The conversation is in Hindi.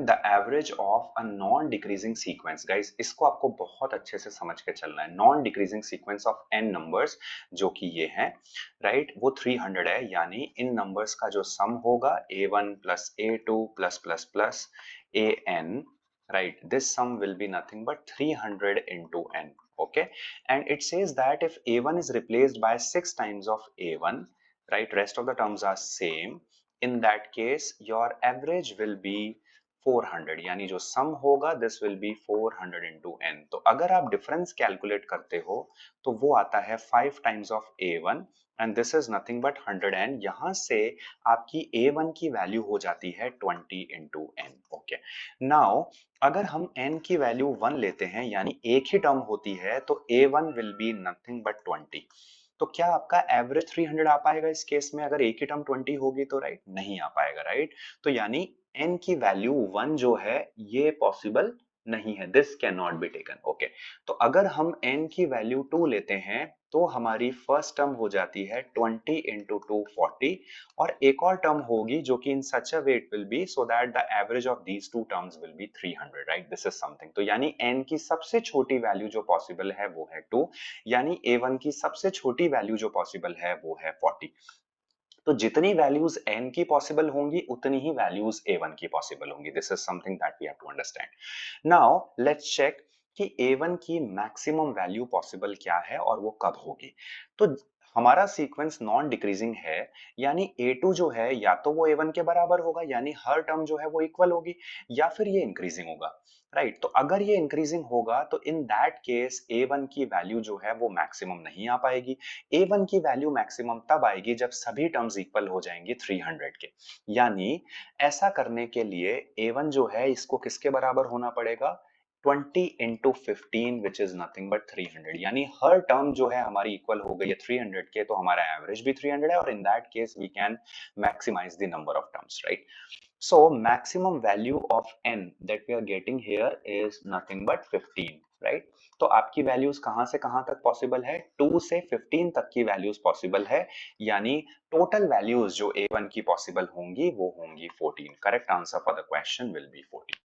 The average of a non decreasing sequence. Guys इसको आपको बहुत अच्छे से समझ के चलना है। Non decreasing sequence of n numbers जो कि ये हैं, राइट, वो 300 है, यानी इन नंबर्स का जो सम होगा a1 plus a2 plus plus plus an, right, this sum will be nothing but 300 into n. Okay, and it says that if a1 is replaced by 6 times of a1, right, rest of the terms are same, in that case your average will be 400, यानी जो सम होगा this will be 400 into N. तो अगर आप डिफरेंस कैलकुलेट करते हो तो वो आता है 5 times of a1 and this is nothing but 100n। यहां से आपकी a1 की वैल्यू हो जाती है 20 इंटू एन। ओके, नाउ अगर हम n की वैल्यू 1 लेते हैं, यानी एक ही टर्म होती है, तो a1 will be nothing but 20। तो क्या आपका एवरेज 300 आ पाएगा इस केस में अगर एक ही टर्म 20 होगी तो? राइट, नहीं आ पाएगा, राइट। तो यानी n की वैल्यू 1 जो है ये पॉसिबल नहीं है, this can not be taken. Okay, तो अगर हम n की वैल्यू 2 लेते हैं तो हमारी फर्स्ट टर्म हो जाती है 20 इंटू 2 40, और एक और टर्म होगी जो कि in such a way it will be so that the average of these two terms will be 300, right, this is something. तो यानी n की सबसे छोटी वैल्यू जो पॉसिबल है वो है 2, यानी a1 की सबसे छोटी वैल्यू जो पॉसिबल है वो है 40। तो जितनी वैल्यूज n की पॉसिबल होंगी उतनी ही वैल्यूज a1 की पॉसिबल होंगी। This is something that we have to understand. Now let's check कि a1 की मैक्सिमम वैल्यू पॉसिबल क्या है और वो कब होगी। तो हमारा सीक्वेंस नॉन डिक्रीजिंग है, यानी a2 जो है या तो वो a1 के बराबर होगा, यानी हर टर्म जो है वो इक्वल होगी, या फिर ये इंक्रीजिंग होगा, राइट। तो अगर ये इंक्रीजिंग होगा तो इन दैट केस a1 की वैल्यू जो है वो मैक्सिमम नहीं आ पाएगी। a1 की वैल्यू मैक्सिमम तब आएगी जब सभी टर्म्स इक्वल हो जाएंगी 300 के। यानी ऐसा करने के लिए a1 जो है इसको किसके बराबर होना पड़ेगा? 20 into 15 which is nothing but 300, यानी हर टर्म जो है हमारी इक्वल हो गई है 300 के, तो हमारा एवरेज भी 300 है, और in that case we can maximise the number of terms, right. So maximum value of n that we are getting here is nothing but 15, right? तो आपकी वैल्यूज कहां से कहां तक पॉसिबल है? 2 से 15 तक की वैल्यूज पॉसिबल है, यानी टोटल वैल्यूज जो a1 की पॉसिबल होंगी वो होंगी 14। Correct answer for the question will be 14।